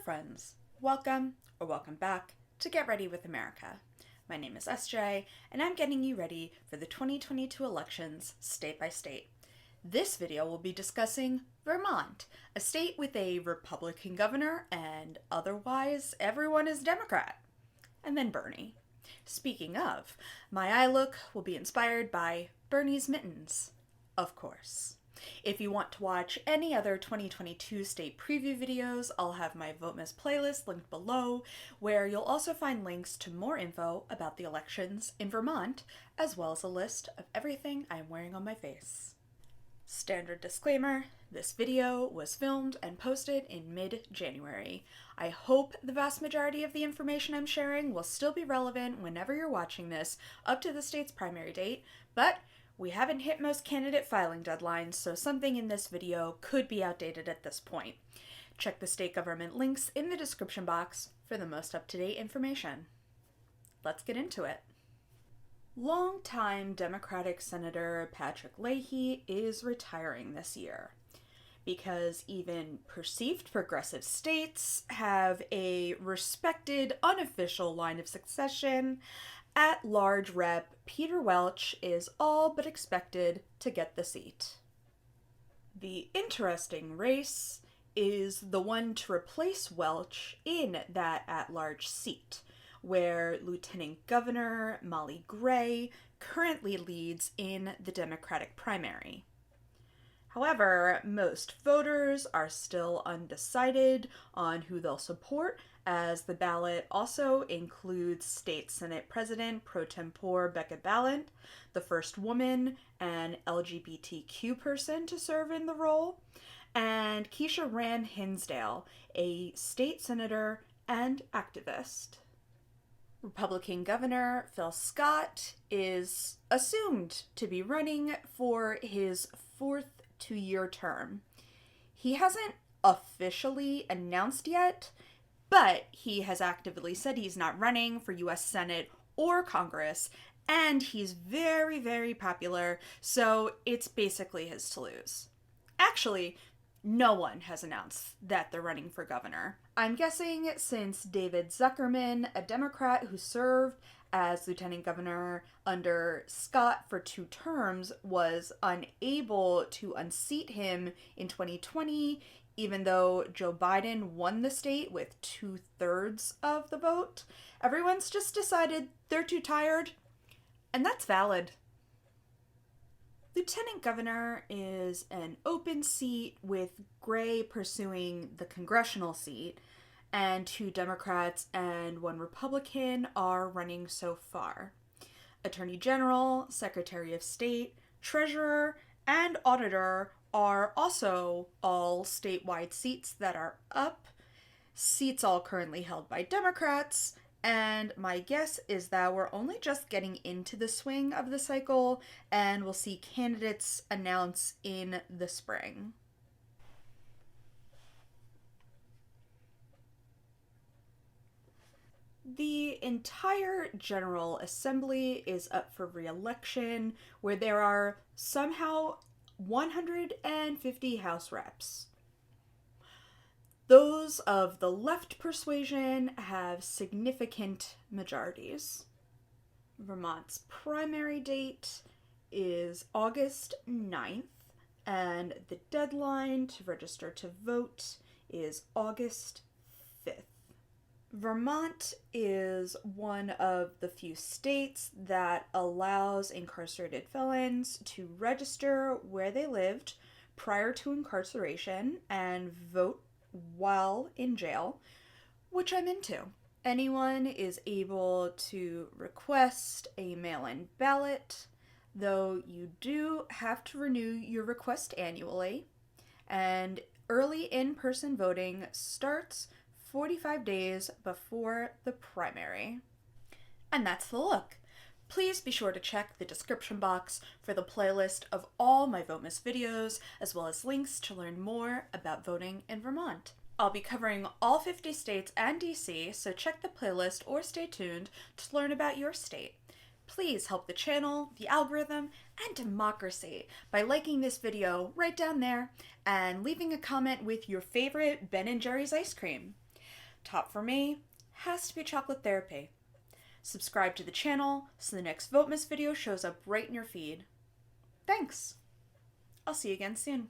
friends, welcome or welcome back to Get Ready with America. My name is SJ, and I'm getting you ready for the 2022 elections state by state. This video will be discussing Vermont, a state with a Republican governor and otherwise everyone is Democrat. And then Bernie. Speaking of, my eye look will be inspired by Bernie's mittens, of course. If you want to watch any other 2022 state preview videos, I'll have my Votemas playlist linked below, where you'll also find links to more info about the elections in Vermont, as well as a list of everything I'm wearing on my face. Standard disclaimer, this video was filmed and posted in mid-January. I hope the vast majority of the information I'm sharing will still be relevant whenever you're watching this up to the state's primary date, but we haven't hit most candidate filing deadlines, so something in this video could be outdated at this point. Check the state government links in the description box for the most up-to-date information. Let's get into it. Longtime Democratic Senator Patrick Leahy is retiring this year because even perceived progressive states have a respected unofficial line of succession. At-large Rep. Peter Welch is all but expected to get the seat. The interesting race is the one to replace Welch in that at-large seat, where Lieutenant Governor Molly Gray currently leads in the Democratic primary. However, most voters are still undecided on who they'll support, as the ballot also includes State Senate President pro tempore Becca, the first woman and LGBTQ person to serve in the role, and Keisha Rand Hinsdale, a state senator and activist. Republican Governor Phil Scott is assumed to be running for his fourth two-year term. He hasn't officially announced yet, but he has actively said he's not running for U.S. Senate or Congress, and he's very, very popular, so it's basically his to lose. Actually, no one has announced that they're running for governor. I'm guessing since David Zuckerman, a Democrat who served as lieutenant governor under Scott for 2 terms, was unable to unseat him in 2020, even though Joe Biden won the state with 2/3 of the vote. Everyone's just decided they're too tired, and that's valid. Lieutenant governor is an open seat with Gray pursuing the congressional seat, and 2 Democrats and 1 Republican are running so far. Attorney General, Secretary of State, Treasurer, and Auditor are also all statewide seats that are up. Seats all currently held by Democrats, and my guess is that we're only just getting into the swing of the cycle, and we'll see candidates announce in the spring. The entire General Assembly is up for re-election, where there are somehow 150 House reps. Those of the left persuasion have significant majorities. Vermont's primary date is August 9th, and the deadline to register to vote is August 5th. Vermont is one of the few states that allows incarcerated felons to register where they lived prior to incarceration and vote while in jail, which I'm into. Anyone is able to request a mail-in ballot, though you do have to renew your request annually, and early in-person voting starts 45 days before the primary. And that's the look. Please be sure to check the description box for the playlist of all my Votemas videos, as well as links to learn more about voting in Vermont. I'll be covering all 50 states and DC, so check the playlist or stay tuned to learn about your state. Please help the channel, the algorithm, and democracy by liking this video right down there and leaving a comment with your favorite Ben & Jerry's ice cream. top for me has to be Chocolate Therapy. Subscribe to the channel so the next Votemas video shows up right in your feed. Thanks! I'll see you again soon.